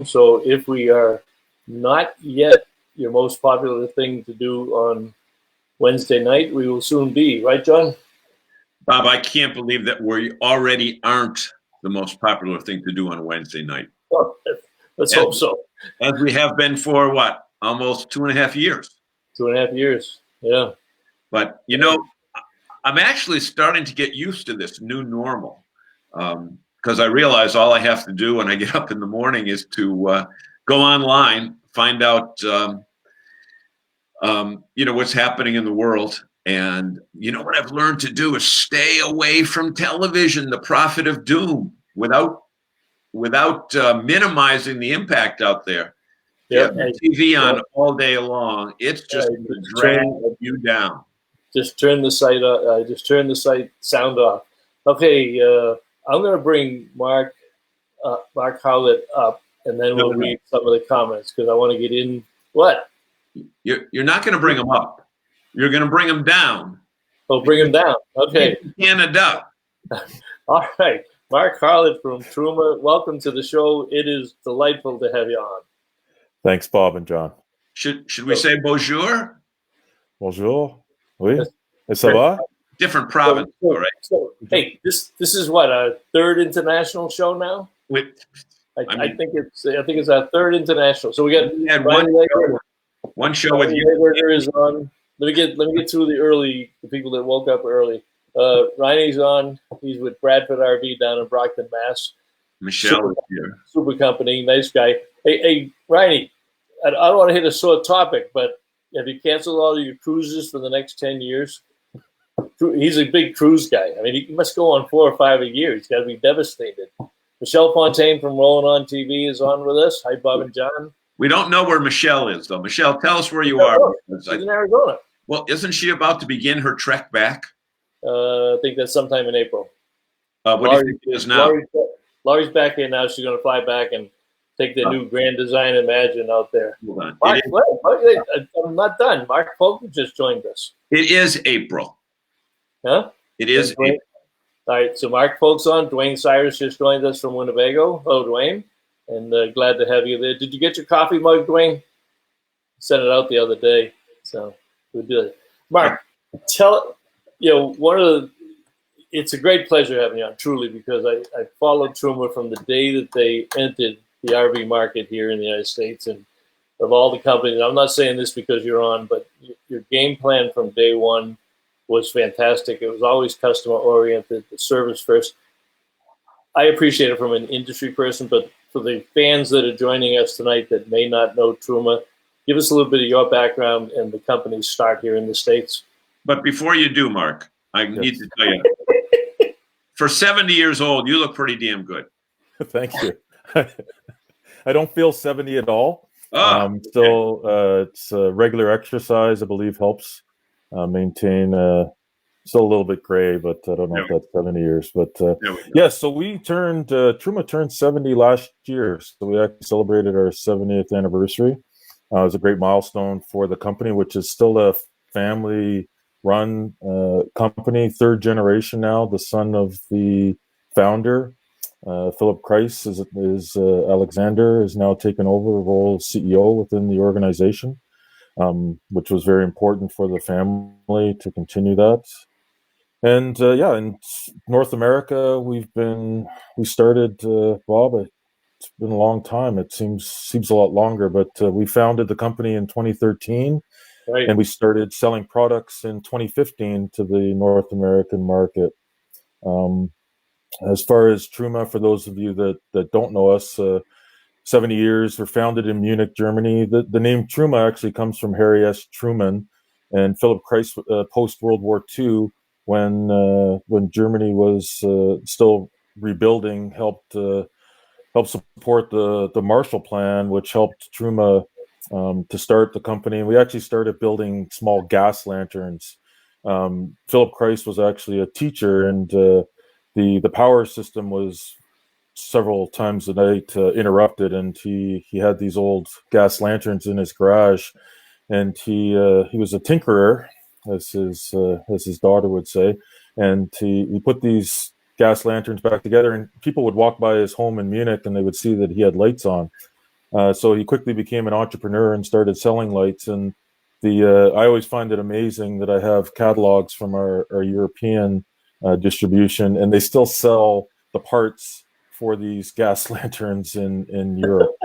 So if we are not yet your most popular thing to do on Wednesday night, we will soon be. Right, John? Bob, I can't believe that we already aren't the most popular thing to do on Wednesday night. Well, let's hope so. As we have been for what? Almost 2.5 years. 2.5 years. Yeah. But, I'm actually starting to get used to this new normal because I realize all I have to do when I get up in the morning is to go online, find out, what's happening in the world. And what I've learned to do is stay away from television, the prophet of doom, without minimizing the impact out there. Yeah. TV on all day long, it's just going to drag you down. Just turn the site. Just turn the site sound off. Okay, I'm going to bring Mark Howlett up, and then we'll read some of the comments because I want to get in. What? You're not going to bring him up. You're going to bring him down. Oh, bring him down. Okay. Canada. All right. Mark Howlett from Truma, welcome to the show. It is delightful to have you on. Thanks, Bob and John. Should we say bonjour? Bonjour. Oui. Et ça va? Different province, all right. So, hey, this is what, our third international show now? I think it's our third international. So we got one show with you. Is on. Let me get through the people that woke up early. Reiny's on. He's with Bradford RV down in Brockton, Mass. Michelle is here. Super company, nice guy. Hey, Reiny, I don't want to hit a sore topic, but have you canceled all of your cruises for the next 10 years? He's a big cruise guy. I mean, he must go on 4 or 5 a year. He's got to be devastated. Michelle Fontaine from Rolling On TV is on with us. Hi, Bob and John. We don't know where Michelle is, though. Michelle, tell us where you are. She's in Arizona. Well, isn't she about to begin her trek back? I think that's sometime in April. What do you think it is now? Laurie's back here now. She's going to fly back and take the new Grand Design Imagine out there. Hold on. Mark, I'm not done. Mark Fulton just joined us. It is April. Huh? It is April. All right, so Mark Fulton's on. Dwayne Cyrus just joined us from Winnebago. Hello, Dwayne. And glad to have you there. Did you get your coffee mug, Dwayne? Sent it out the other day. So we did it. Mark, it's a great pleasure having you on, truly, because I followed Truma from the day that they entered the RV market here in the United States. And of all the companies, I'm not saying this because you're on, but your game plan from day one was fantastic. It was always customer oriented, the service first. I appreciate it from an industry person, but for the fans that are joining us tonight that may not know Truma, give us a little bit of your background and the company's start here in the States. But before you do, Mark, I need to tell you, for 70 years old, you look pretty damn good. Thank you. I don't feel 70 at all. It's regular exercise, I believe, helps maintain. Still a little bit gray, but I don't know if that's 70 years. But so we Truma turned 70 last year. So we actually celebrated our 70th anniversary. It was a great milestone for the company, which is still a family-run company, third generation now. The son of the founder, Philip Kreis, is Alexander, is now taken over the role of CEO within the organization, which was very important for the family to continue that. And in North America, we started, Bob, it's been a long time. It seems a lot longer, but we founded the company in 2013, right. And we started selling products in 2015 to the North American market. As far as Truma, for those of you that don't know us, 70 years, we're founded in Munich, Germany. The name Truma actually comes from Harry S. Truman and Philip Kreis post-World War II, when Germany was still rebuilding, helped support the Marshall Plan, which helped Truma to start the company. And we actually started building small gas lanterns. Philip Kreis was actually a teacher, and the power system was several times a night interrupted, and he had these old gas lanterns in his garage, and he was a tinkerer, as his daughter would say, and he put these gas lanterns back together, and people would walk by his home in Munich and they would see that he had lights on. So he quickly became an entrepreneur and started selling lights. And I always find it amazing that I have catalogs from our European distribution, and they still sell the parts for these gas lanterns in Europe.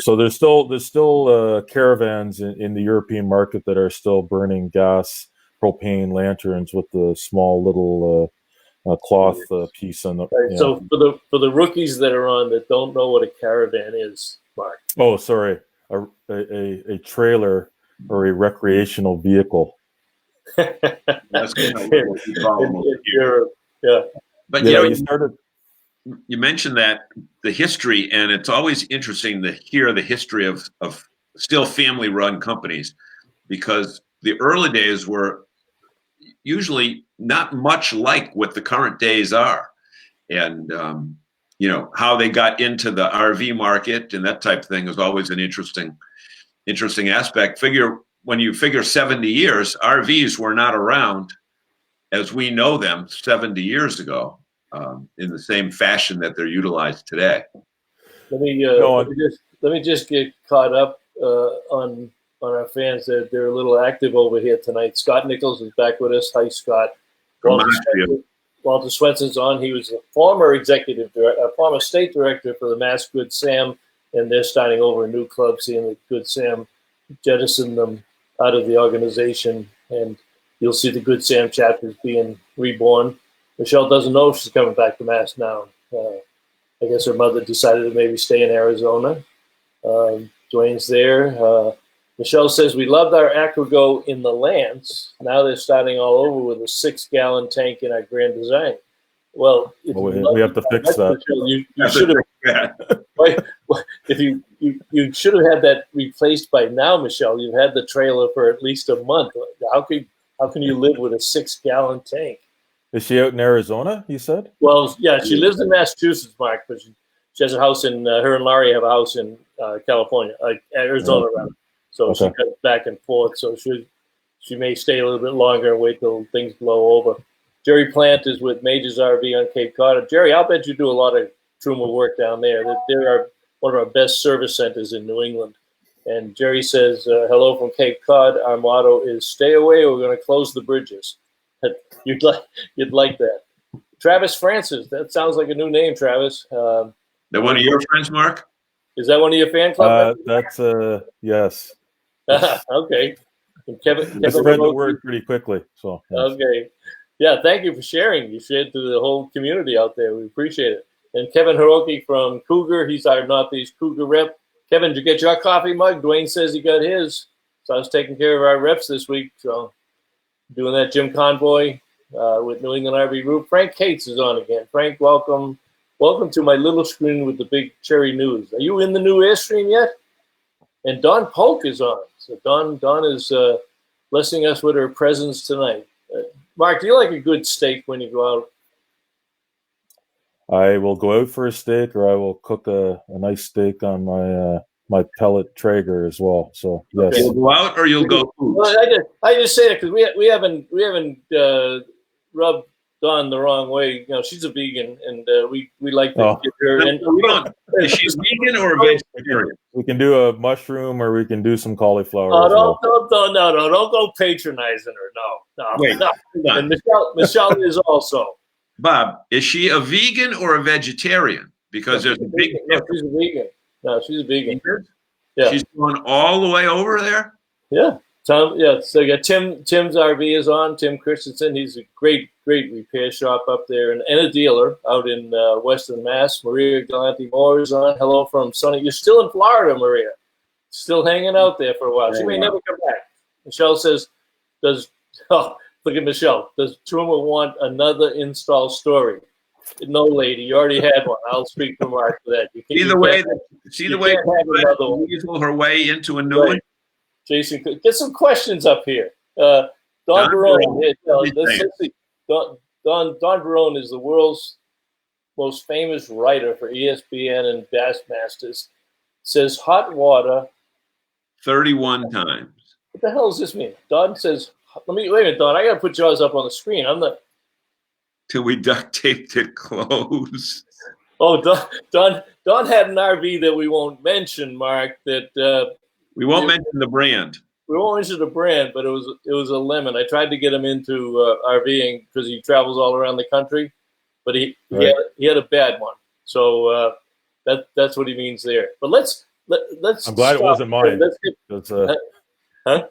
So there's still caravans in the European market that are still burning gas propane lanterns with the small little cloth piece on the. Right, Yeah. so for the rookies that are on that don't know what a caravan is, Mark. Oh, sorry, a trailer or a recreational vehicle. That's kind of what we call them over here. Yeah. But Yeah, you started. you mentioned that the history, and it's always interesting to hear the history of still family-run companies, because the early days were usually not much like what the current days are, and you know, how they got into the RV market and that type of thing is always an interesting aspect. When you figure 70 years, RVs were not around as we know them 70 years ago. In the same fashion that they're utilized today. Let me just get caught up on our fans. They're a little active over here tonight. Scott Nichols is back with us. Hi, Scott. Walter Swenson's on. He was a former former state director for the Mass Good Sam, and they're starting over a new club, seeing the Good Sam jettison them out of the organization, and you'll see the Good Sam chapters being reborn. Michelle doesn't know if she's coming back to Mass now. I guess her mother decided to maybe stay in Arizona. Dwayne's there. Michelle says, we loved our Aquago in the Lance. Now they're starting all over with a 6-gallon tank in our Grand Design. Well, we have to fix that. Michelle, you should have. If you should have had that replaced by now, Michelle. You've had the trailer for at least a month. How can you live with a 6-gallon tank? Is she out in Arizona, you said? Well, yeah, she lives in Massachusetts, Mark, but she has a house in, her and Laurie have a house in California, Arizona, rather. So okay. She goes back and forth. So she may stay a little bit longer and wait till things blow over. Jerry Plant is with Majors RV on Cape Cod. Jerry, I'll bet you do a lot of Truma work down there. They are one of our best service centers in New England. And Jerry says, hello from Cape Cod. Our motto is stay away or we're going to close the bridges. You'd like that. Travis Francis. That sounds like a new name, Travis. That one of your friends, Mark? Is that one of your fan club? That's yes. Okay. And Kevin spread the word pretty quickly. So yes. Okay. Yeah, thank you for sharing. You shared to the whole community out there. We appreciate it. And Kevin Hiroki from Cougar. He's our Northeast Cougar rep. Kevin, did you get your coffee mug? Dwayne says he got his. So I was taking care of our reps this week. So doing that Jim Convoy with New England RV Group. Frank Cates is on again. Frank, welcome. Welcome to my little screen with the big cherry news. Are you in the new Airstream yet? And Dawn Polk is on. So Dawn is blessing us with her presence tonight. Mark, do you like a good steak when you go out? I will go out for a steak, or I will cook a nice steak on my pellet Traeger as well. So yes, you'll go out or you'll go food. Well, I just say that because we haven't rubbed Dawn the wrong way. You know, she's a vegan, and we like to get her in. Is she vegan or a vegetarian? We can do a mushroom, or we can do some cauliflower. Oh, don't go patronizing her. No. Wait, no. And Michelle is also. Bob, is she a vegan or a vegetarian? Because there's a big difference. She's a vegan. No, she's a vegan. Yeah. She's going all the way over there? Yeah. So you got Tim's RV is on, Tim Christensen. He's a great repair shop up there and a dealer out in Western Mass. Maria Galante Moore is on. Hello from sunny. You're still in Florida, Maria. Still hanging out there for a while. She may never come back. Michelle says, look at Michelle. Does Truma want another install story? No, lady. You already had one. I'll speak to Mark for that. See the way weasel her way into a new one? Jason, get some questions up here. Don Barone. Don Barone is the world's most famous writer for ESPN and Bassmasters. Says hot water 31 times. What the hell does this mean? Don says, wait a minute, Don. I got to put yours up on the screen. I'm not. Till we duct taped it closed. Oh, Don Don had an RV that we won't mention, Mark. That we won't mention the brand. We won't mention the brand, but it was a lemon. I tried to get him into RVing because he travels all around the country, but he had a bad one. So that's what he means there. But let's. I'm glad it wasn't mine. Huh?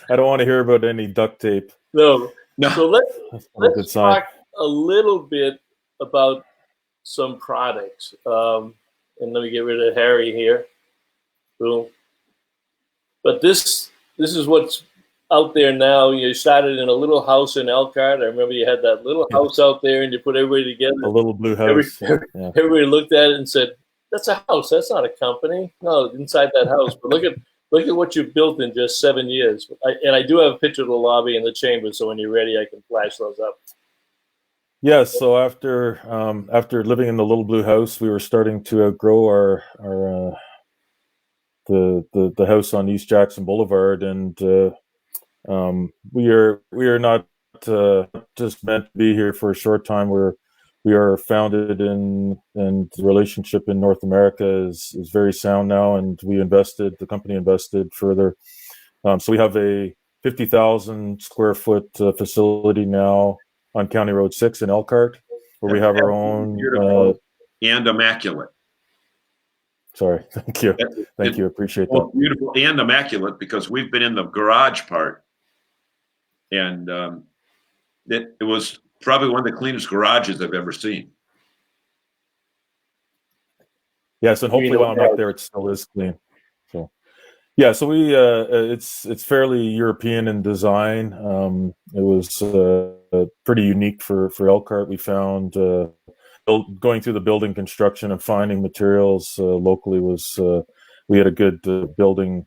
I don't want to hear about any duct tape. No. So let's talk a little bit about some products. And let me get rid of Harry here. Boom. But this is what's out there now. You started in a little house in Elkhart. I remember you had that little house out there, and you put everybody together. A little blue house. Everybody looked at it and said, "That's a house. That's not a company." No, inside that house. But look at what you've built in just 7 years. And I do have a picture of the lobby and the chamber, so when you're ready, I can flash those up. Yes. Yeah, so after living in the little blue house, we were starting to outgrow our the house on East Jackson Boulevard, and we are not just meant to be here for a short time. We are founded in, and the relationship in North America is very sound now, and the company invested further. So we have a 50,000 square foot facility now on County Road 6 in Elkhart, where we have our own and immaculate. Sorry, thank you, appreciate that. Beautiful and immaculate, because we've been in the garage part, and it was probably one of the cleanest garages I've ever seen. Yes, and hopefully while I'm up there, it still is clean. So, yeah, so we it's fairly European in design. It was pretty unique for Elkhart. We found going through the building construction and finding materials locally was we had a good building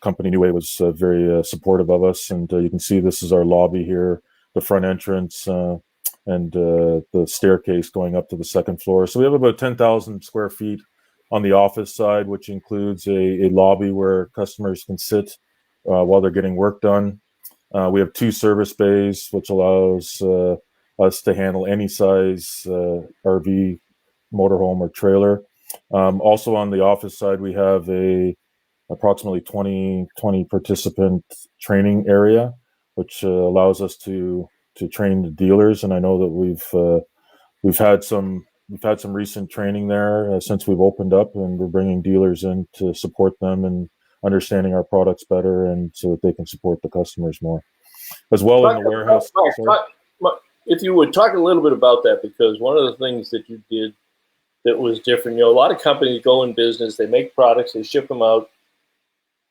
company. New Way was very supportive of us, and you can see this is our lobby here, the front entrance, and the staircase going up to the second floor. So we have about 10,000 square feet on the office side, which includes a lobby where customers can sit while they're getting work done. We have 2 service bays, which allows us to handle any size RV, motorhome, or trailer. Also on the office side, we have approximately 20 participant training area, which allows us to train the dealers. And I know that we've had some recent training there since we've opened up, and we're bringing dealers in to support them and understanding our products better, and so that they can support the customers more as well in the warehouse. If you would talk a little bit about that, because one of the things that you did that was different, a lot of companies go in business, they make products, they ship them out,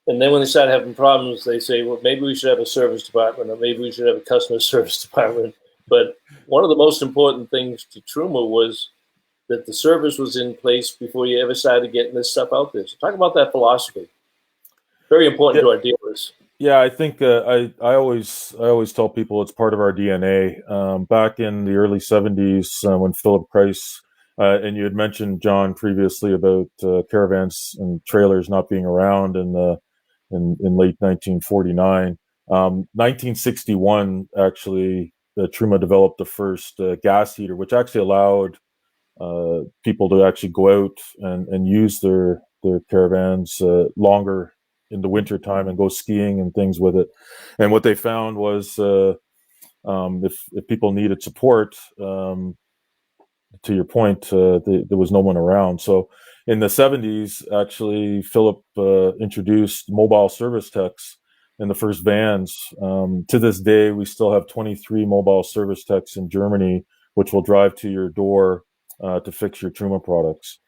and then when they start having problems, they say, well, maybe we should have a service department, or maybe we should have a customer service department. But one of the most important things to Truma was that the service was in place before you ever started getting this stuff out there. So talk about that philosophy. Very important to our dealers. Yeah, I think I always tell people it's part of our DNA. Back in the early 70s, when Philip Price, and you had mentioned, John, previously about caravans and trailers not being around in late 1949. 1961, actually, Truma developed the first gas heater, which actually allowed people to actually go out and use their caravans longer in the winter time and go skiing and things with it. And what they found was if people needed support, to your point, there was no one around. So in the 70s, actually, Philip introduced mobile service techs in the first vans. To this day, we still have 23 mobile service techs in Germany, which will drive to your door to fix your Truma products.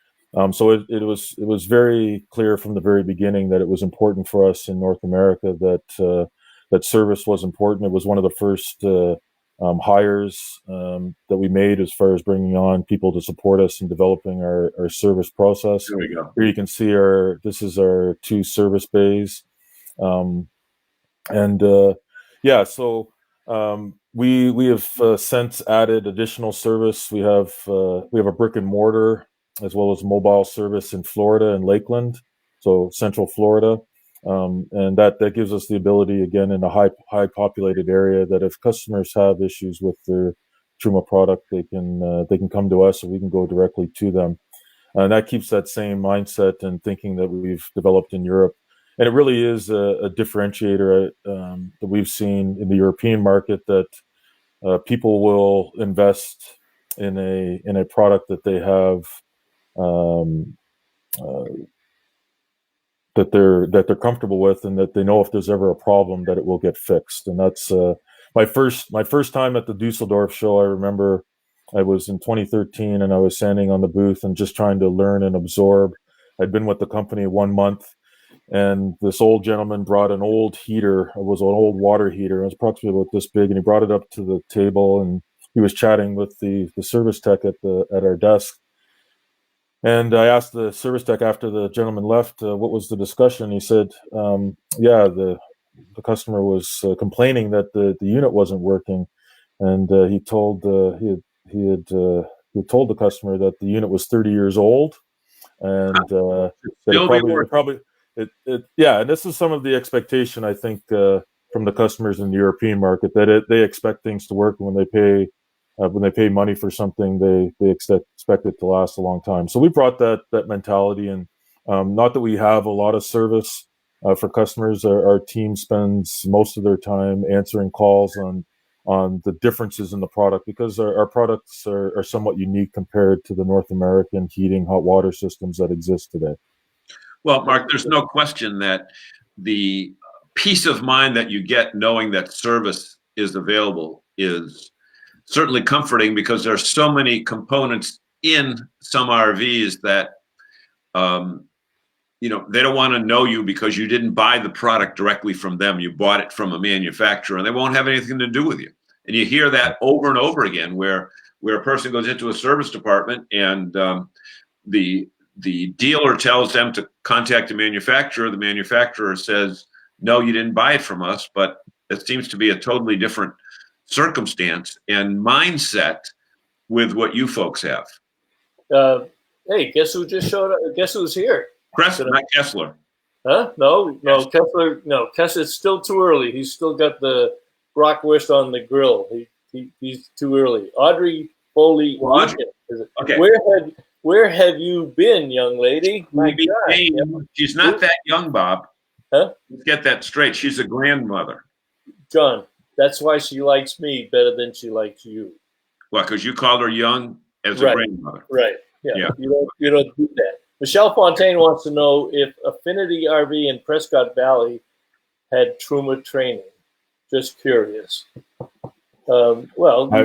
So it was very clear from the very beginning that it was important for us in North America that service was important. It was one of the first hires that we made as far as bringing on people to support us in developing our service process. There we go. Here you can see this is our 2 service bays, we have since added additional service. We have a brick and mortar as well as mobile service in Florida and Lakeland, so Central Florida, and that gives us the ability, again, in a high populated area, that if customers have issues with their Truma product, they can come to us, and we can go directly to them. And that keeps that same mindset and thinking that we've developed in Europe. And it really is a differentiator that we've seen in the European market, that people will invest in a product that they have, that they're comfortable with, and that they know if there's ever a problem that it will get fixed. And that's my first time at the Dusseldorf show. I remember I was in 2013, and I was standing on the booth and just trying to learn and absorb. I'd been with the company 1 month, and this old gentleman brought an old heater. It was an old water heater. It was approximately about this big, and he brought it up to the table, and he was chatting with the service tech at our desk. And I asked the service tech after the gentleman left, what was the discussion. He said, yeah, the customer was complaining that the unit wasn't working, and he told he had told the customer that the unit was 30 years old, and that it probably yeah. And this is some of the expectation, I think, from the customers in the European market, that they expect things to work. When they pay money for something, they expect it to last a long time. So we brought that mentality, and not that we have a lot of service for customers. Our team spends most of their time answering calls on the differences in the product, because our products are somewhat unique compared to the North American heating hot water systems that exist today. Well, Mark, there's no question that the peace of mind that you get knowing that service is available is certainly comforting, because there's so many components in some RVs that, they don't want to know you because you didn't buy the product directly from them. You bought it from a manufacturer, and they won't have anything to do with you. And you hear that over and over again, where a person goes into a service department, and the dealer tells them to contact the manufacturer. The manufacturer says, no, you didn't buy it from us. But it seems to be a totally different circumstance and mindset with what you folks have. Hey, guess who just showed up? Guess who's here? Not Kessler. Huh? No, Kessler. No, Kessler's still too early. He's still got the bratwurst on the grill. He's too early. Audrey Foley. Well, okay. Where have you been, young lady? My God. She's not that young, Bob. Huh? Let's get that straight. She's a grandmother. John, that's why she likes me better than she likes you. Well, because you called her young as a grandmother. Right. Yeah. You don't do that. Michelle Fontaine wants to know if Affinity RV in Prescott Valley had Truma training. Just curious. Well, I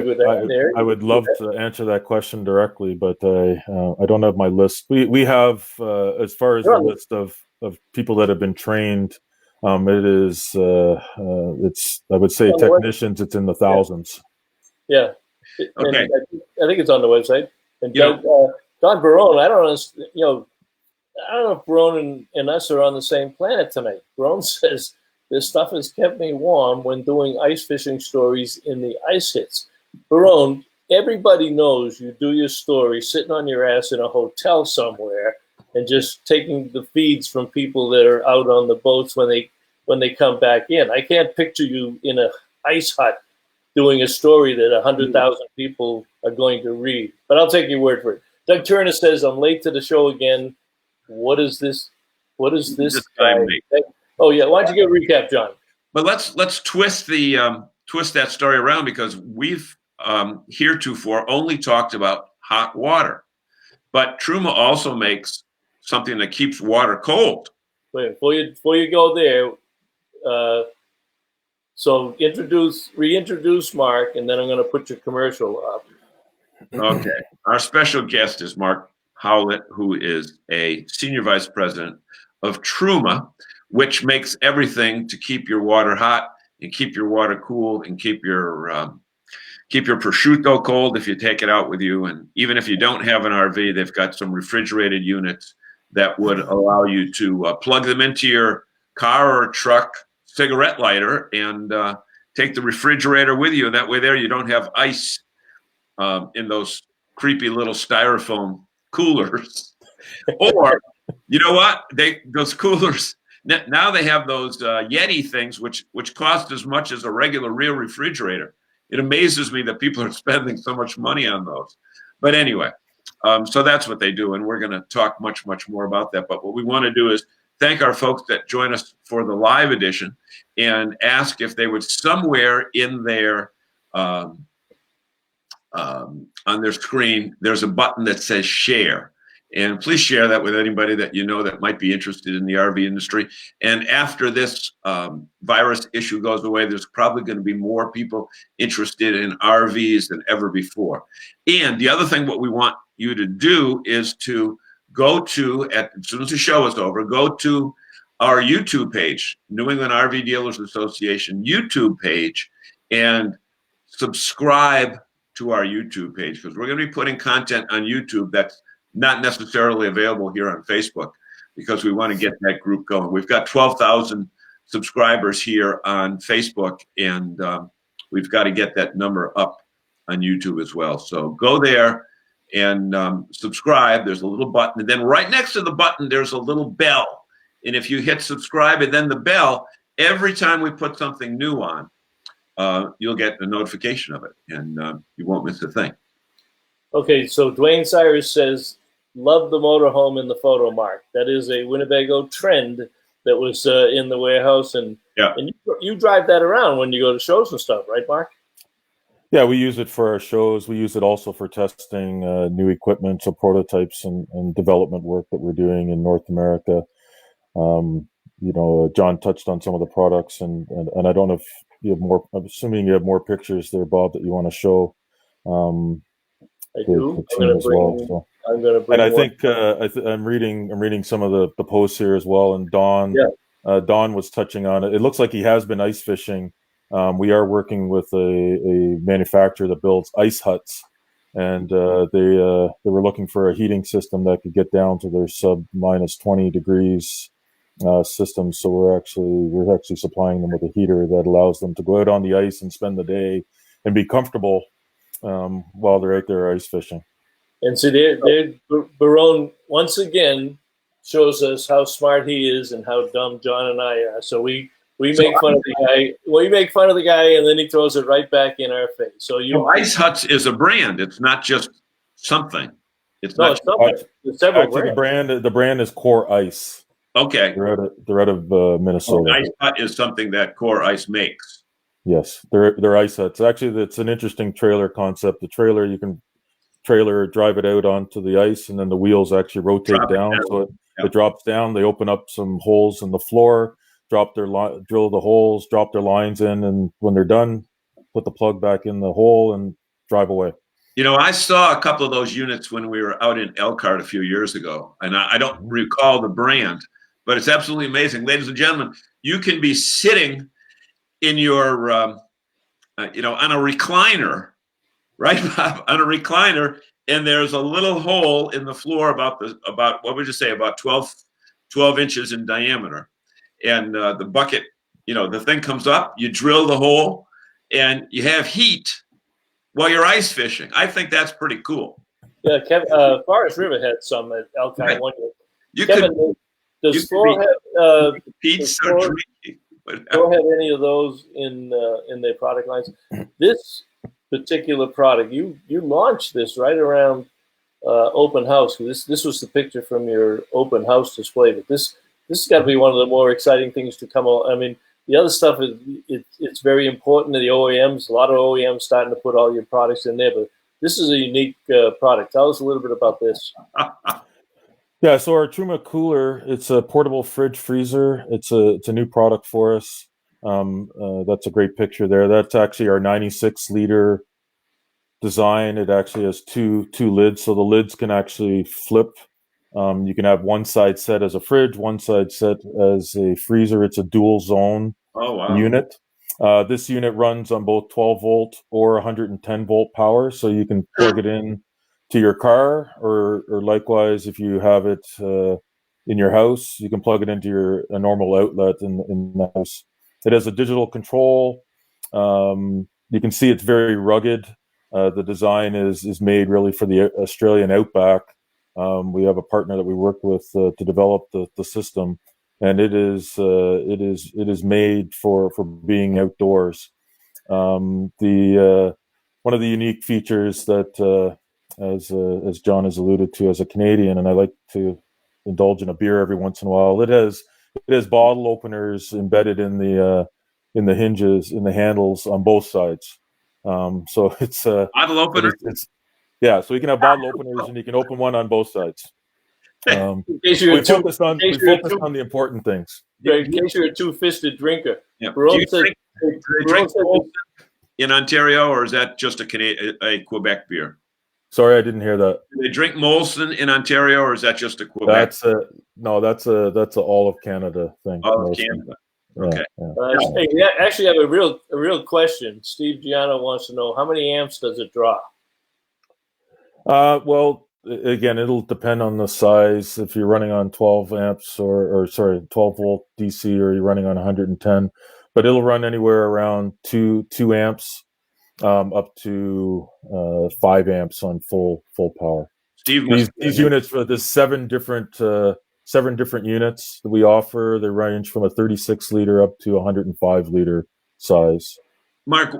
would love to answer that question directly, but I don't have my list. We have, as far as the list of people that have been trained, it is I would say technicians. It's in the thousands. Yeah. Okay. I think it's on the website. And Don Barone, I don't know if Barone and us are on the same planet tonight. Barone says, this stuff has kept me warm when doing ice fishing stories in the ice hits. Barone, everybody knows you do your story sitting on your ass in a hotel somewhere and just taking the feeds from people that are out on the boats when they come back in. I can't picture you in a ice hut doing a story that 100,000 people are going to read. But I'll take your word for it. Doug Turner says, I'm late to the show again. What is this guy? Oh yeah, why don't you give a recap, John? But let's twist that story around, because we've heretofore only talked about hot water, but Truma also makes something that keeps water cold. Wait, before you go there, so reintroduce Mark, and then I'm going to put your commercial up. Okay, our special guest is Mark Howlett, who is a senior vice president of Truma, which makes everything to keep your water hot and keep your water cool and keep your prosciutto cold if you take it out with you. And even if you don't have an RV, they've got some refrigerated units that would allow you to plug them into your car or truck cigarette lighter and take the refrigerator with you. That way there you don't have ice in those creepy little styrofoam coolers. Or, you know what? Those coolers, now they have those Yeti things, which cost as much as a regular real refrigerator. It amazes me that people are spending so much money on those. But anyway, So that's what they do, and we're going to talk much more about that. But what we want to do is thank our folks that join us for the live edition, and ask if they would somewhere in their on their screen, there's a button that says share. And please share that with anybody that you know that might be interested in the RV industry. And after this virus issue goes away, there's probably going to be more people interested in RVs than ever before. And the other thing what we want you to do is to go to, as soon as the show is over, go to our YouTube page, New England RV Dealers Association YouTube page, and subscribe to our YouTube page, because we're going to be putting content on YouTube that's not necessarily available here on Facebook, because we want to get that group going. We've got 12,000 subscribers here on Facebook, and we've got to get that number up on YouTube as well. So go there and subscribe. There's a little button, and then right next to the button, there's a little bell. And if you hit subscribe and then the bell, every time we put something new on, you'll get a notification of it, and you won't miss a thing. Okay, so Dwayne Cyrus says, love the motorhome in the photo, Mark. That is a Winnebago trend that was in the warehouse, and you drive that around when you go to shows and stuff, right, Mark? Yeah, we use it for our shows. We use it also for testing new equipment, so prototypes and development work that we're doing in North America. John touched on some of the products, and I don't know if you have more. I'm assuming you have more pictures there, Bob, that you want to show. I do. I'm going to bring. And I think I'm reading some of the posts here as well. And Don was touching on it. It looks like he has been ice fishing. We are working with a manufacturer that builds ice huts, and they were looking for a heating system that could get down to their sub minus 20 degrees system. So we're actually supplying them with a heater that allows them to go out on the ice and spend the day and be comfortable while they're out there ice fishing. And so Barone once again shows us how smart he is and how dumb John and I are. So we make fun of the guy. We make fun of the guy, and then he throws it right back in our face. So Ice Huts is a brand. It's not just something. It's something. It's several brands. The brand is Core Ice. Okay. They're out of Minnesota. Ice Hut is something that Core Ice makes. Yes, they're ice huts. Actually, it's an interesting trailer concept. The trailer, you can drive it out onto the ice, and then the wheels actually rotate down. So it drops down. They open up some holes in the floor, drill the holes, drop their lines in, and when they're done, put the plug back in the hole and drive away. I saw a couple of those units when we were out in Elkhart a few years ago, and I don't recall the brand, but it's absolutely amazing. Ladies and gentlemen, you can be sitting in your, on a recliner, right, Bob? On a recliner, and there's a little hole in the floor about what would you say, about 12 inches in diameter. And the bucket, the thing comes up, you drill the hole, and you have heat while you're ice fishing. I think that's pretty cool. Yeah, Forest River had some at Elkhart one year. Does Thor have any of those in their product lines? This particular product, you launched this right around open house. This was the picture from your open house display, but this has got to be one of the more exciting things to come out. I mean, the other stuff is it's very important to the OEMs. A lot of OEMs starting to put all your products in there, but this is a unique product. Tell us a little bit about this. Yeah, so our Truma cooler, it's a portable fridge freezer. It's a new product for us. That's a great picture there. That's actually our 96-liter design. It actually has two lids, so the lids can actually flip. You can have one side set as a fridge, one side set as a freezer. It's a dual zone unit. This unit runs on both 12 volt or 110 volt power, so you can plug it in to your car, or likewise, if you have it in your house, you can plug it into a normal outlet in the house. It has a digital control. You can see it's very rugged. The design is made really for the Australian outback. We have a partner that we work with to develop the system, and it is made for being outdoors. One of the unique features that as John has alluded to, as a Canadian, and I like to indulge in a beer every once in a while. It has bottle openers embedded in the hinges, in the handles on both sides. So it's bottle opener. Yeah, so you can have bottle openers, and you can open one on both sides. We focused on the important things. In case you're a two-fisted drinker. Yeah. Do you drink in Ontario, or is that just a Quebec beer? Sorry, I didn't hear that. Do they drink Molson in Ontario, or is that just a Quebec? That's a all of Canada thing. All of Canada. Okay. Yeah. Actually, I have a real question. Steve Giano wants to know, how many amps does it draw? Well, again, it'll depend on the size. If you're running on 12 amps or 12 volt DC, or you're running on 110, but it'll run anywhere around 2 amps up to 5 amps on full power. Steve, these units, there's 7 different units that we offer. They range from a 36 liter up to 105 liter size. Mark,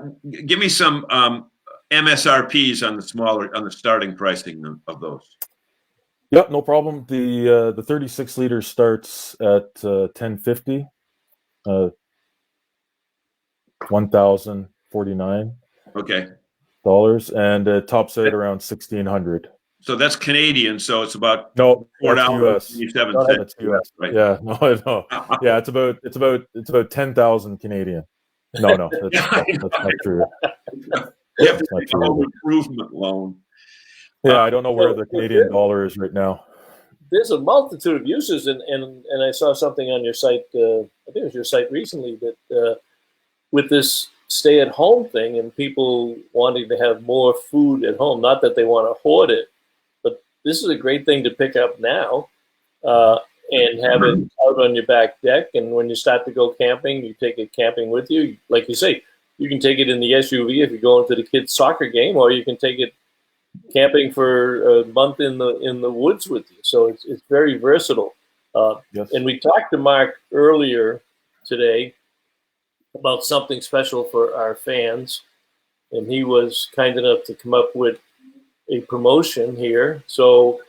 give me some MSRPs on the starting pricing of those. Yep, no problem. The 36 liter starts at $1,050, $1,049. Okay. And it tops out around $1,600. So that's Canadian. So it's about $4.77. That's US, right? Yeah, no. Yeah, it's about 10,000 Canadian. No, that's not true. You have to take a home improvement loan. Yeah, I don't know where the Canadian dollar is right now. There's a multitude of uses, and I saw something on your site. I think it was your site recently that with this stay-at-home thing and people wanting to have more food at home, not that they want to hoard it, but this is a great thing to pick up now and have it out on your back deck. And when you start to go camping, you take it camping with you. Like you say, you can take it in the SUV if you're going to the kids' soccer game, or you can take it camping for a month in the woods with you. So it's very versatile. Yes. And we talked to Mark earlier today about something special for our fans, and he was kind enough to come up with a promotion here. So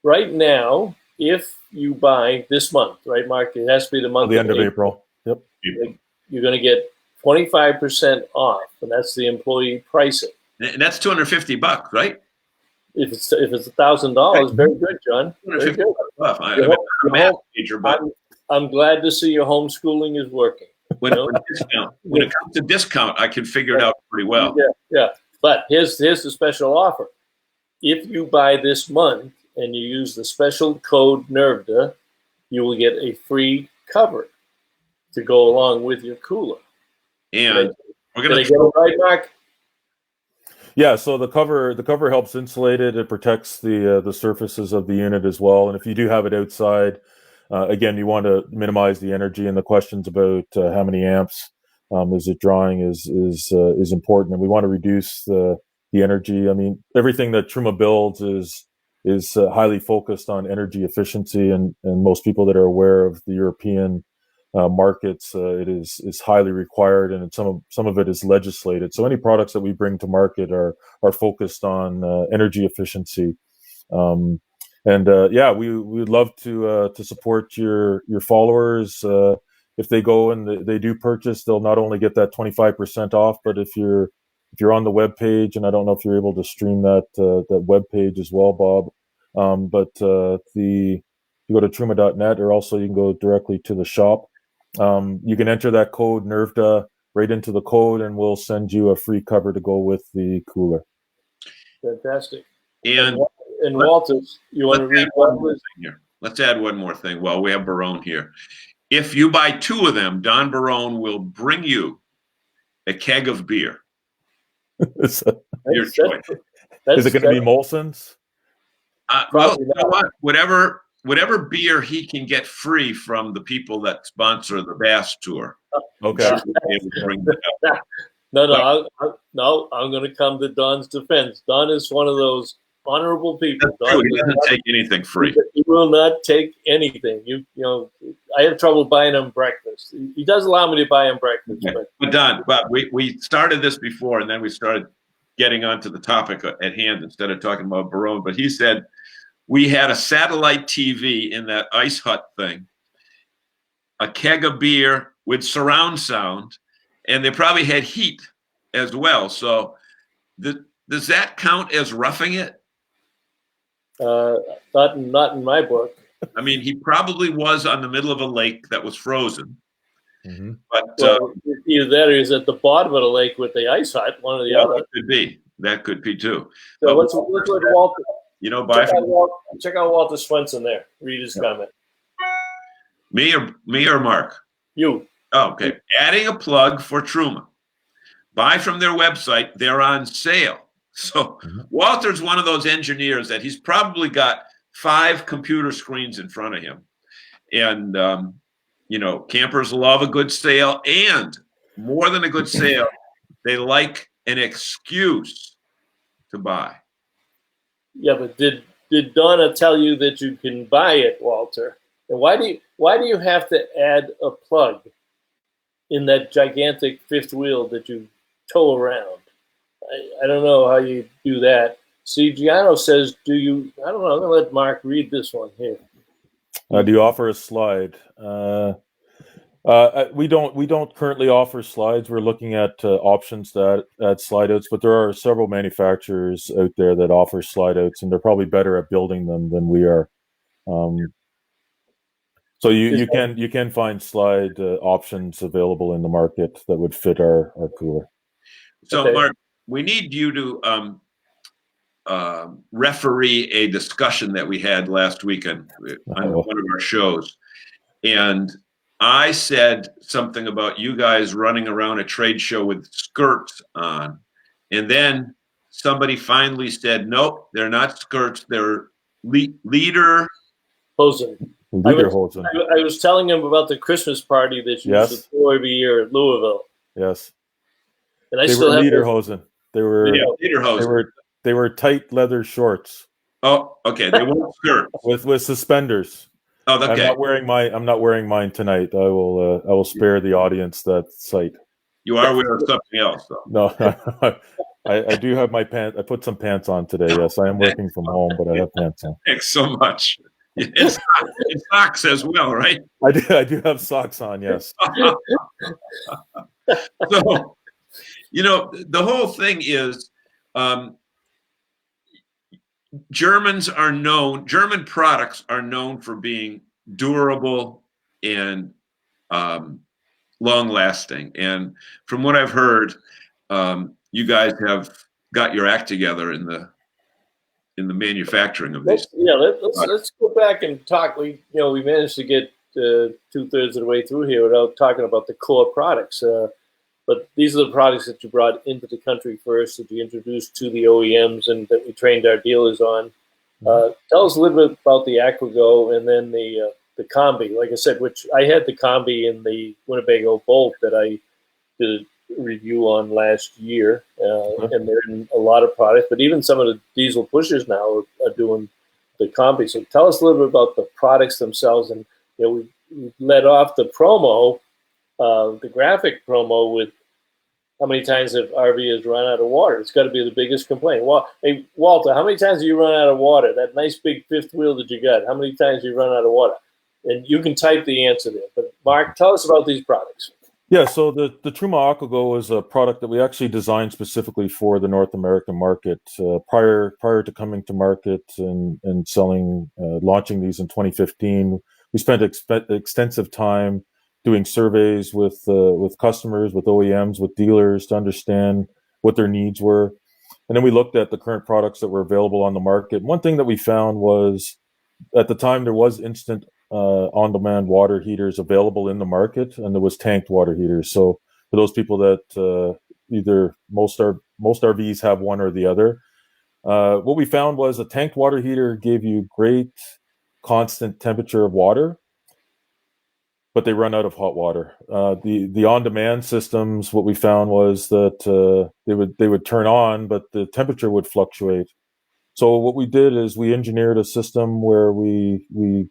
right now, if you buy this month, right, Mark, it has to be the month the end of April. Yep. You're going to get 25% off, and that's the employee pricing. And that's $250, right? If it's $1,000, very good, John. Very good. I'm glad to see your homeschooling is working. When it comes to discount, I can figure it out pretty well. Yeah. But here's the special offer. If you buy this month and you use the special code NERVDA, you will get a free cover to go along with your cooler. And we're going to get it right, Mark. Yeah, so the cover helps insulate it. It protects the surfaces of the unit as well. And if you do have it outside, again, you want to minimize the energy. And the questions about how many amps is it drawing is important. And we want to reduce the energy. I mean, everything that Truma builds is highly focused on energy efficiency, and most people that are aware of the European markets, it is highly required, and some of it is legislated. So any products that we bring to market are focused on energy efficiency. We would love to support your followers. If they go and they do purchase, they'll not only get that 25% off, but if you're on the web page, and I don't know if you're able to stream that web page as well, Bob. You go to truma.net, or also you can go directly to the shop. You can enter that code NERVDA right into the code, and we'll send you a free cover to go with the cooler. Fantastic. And Walter, you want to read one more thing here? Let's add one more thing. Well, we have Barone here. If you buy 2 of them, Don Barone will bring you a keg of beer. Your choice. Is it going to be Molson's? Well, you know what? Whatever beer he can get free from the people that sponsor the Bass Tour. Okay. No, I'm going to come to Don's defense. Don is one of those honorable people. Don, he doesn't take anything free. He will not take anything. You know, I have trouble buying him breakfast. He does allow me to buy him breakfast. Okay. But Don, we started this before, and then we started getting onto the topic at hand instead of talking about Barone. But he said we had a satellite TV in that ice hut thing, a keg of beer with surround sound, and they probably had heat as well. So does that count as roughing it? Not in my book. I mean, he probably was on the middle of a lake that was frozen. Mm-hmm. But either that or he's at the bottom of the lake with the ice hut, one or the other. That could be. That could be too. So let's look at Walter. You know, check out Walter Swenson there. Read his comment. Me or Mark? You. Oh, okay. Adding a plug for Truma. Buy from their website. They're on sale. So Walter's one of those engineers that he's probably got 5 computer screens in front of him. And, you know, campers love a good sale, and more than a good sale, they like an excuse to buy. Yeah, but did Donna tell you that you can buy it, Walter? And why do you have to add a plug in that gigantic fifth wheel that you tow around? I don't know how you do that. See, Giano says, do you? I don't know. I'm gonna let Mark read this one here. Do you offer a slide? We don't currently offer slides. We're looking at options that add slide outs, but there are several manufacturers out there that offer slide outs, and they're probably better at building them than we are. So you can find slide options available in the market that would fit our cooler. So okay. Mark, we need you to referee a discussion that we had last weekend on one of our shows, and I said something about you guys running around a trade show with skirts on, and then somebody finally said, nope, they're not skirts, they're leader hosen. I was telling him about the Christmas party that you used to throw every year at Louisville. Yes. And I they still were have lederhosen. They were lederhosen. They were tight leather shorts. Oh, okay. They weren't skirts. with suspenders. Oh, okay. I'm not wearing mine tonight. I will spare the audience that sight. You are wearing something else, though. No, I do have my pants. I put some pants on today. Yes, I am working from home, but I have pants on. Thanks so much. It's socks as well, right? I do have socks on. Yes. So, you know, the whole thing is, German products are known for being durable and long lasting. And from what I've heard, you guys have got your act together in the manufacturing of these. Let's go back and talk. We managed to get 2/3 of the way through here without talking about the core products. But these are the products that you brought into the country first, that you introduced to the OEMs and that we trained our dealers on. Tell us a little bit about the AquaGo and then the Combi. Like I said, which I had the Combi in the Winnebago Bolt that I did a review on last year, and they're in a lot of products. But even some of the diesel pushers now are doing the Combi. So tell us a little bit about the products themselves. And we led off the promo. The graphic promo with how many times have RV run out of water. It's got to be the biggest complaint. Well, hey, Walter, how many times have you run out of water? That nice big fifth wheel that you got, how many times have you run out of water? And you can type the answer there. But Mark, tell us about these products. Yeah, so the Truma AquaGo is a product that we actually designed specifically for the North American market. Prior to coming to market and launching these in 2015, we spent extensive time doing surveys with customers, with OEMs, with dealers to understand what their needs were. And then we looked at the current products that were available on the market. One thing that we found was at the time there was instant on-demand water heaters available in the market, and there was tanked water heaters. So for those people that either most RVs have one or the other, what we found was a tanked water heater gave you great constant temperature of water, but they run out of hot water. The on-demand systems, what we found was that they would turn on, but the temperature would fluctuate. So what we did is we engineered a system where we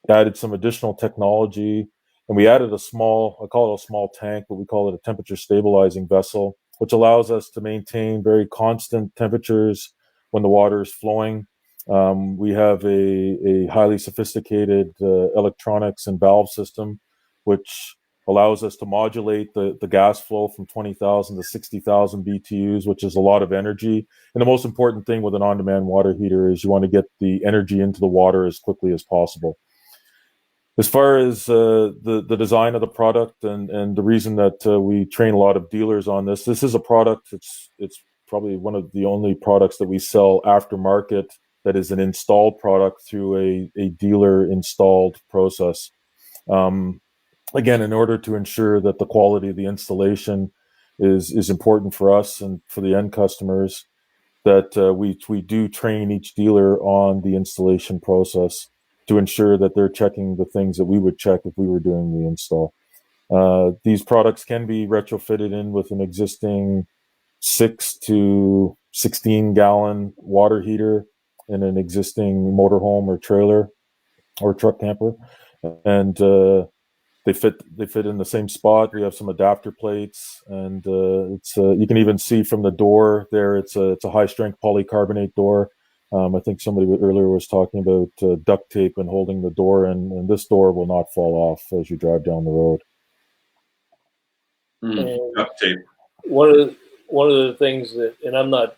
added some additional technology, and we added I call it a small tank, but we call it a temperature stabilizing vessel. which allows us to maintain very constant temperatures when the water is flowing. We have a highly sophisticated electronics and valve system, which allows us to modulate the gas flow from 20,000 to 60,000 BTUs, which is a lot of energy. And the most important thing with an on-demand water heater is you want to get the energy into the water as quickly as possible. As far as the design of the product and the reason that we train a lot of dealers on this is a product, it's probably one of the only products that we sell aftermarket that is an installed product through a dealer installed process. Again, in order to ensure that the quality of the installation is important for us and for the end customers, that we do train each dealer on the installation process to ensure that they're checking the things that we would check if we were doing the install. These products can be retrofitted in with an existing 6 to 16 gallon water heater in an existing motorhome or trailer or truck camper, and they fit in the same spot. We have some adapter plates, and it's you can even see from the door there. It's a high strength polycarbonate door. I think somebody earlier was talking about duct tape and holding the door, and this door will not fall off as you drive down the road. Duct tape. One of the things that, and I'm not,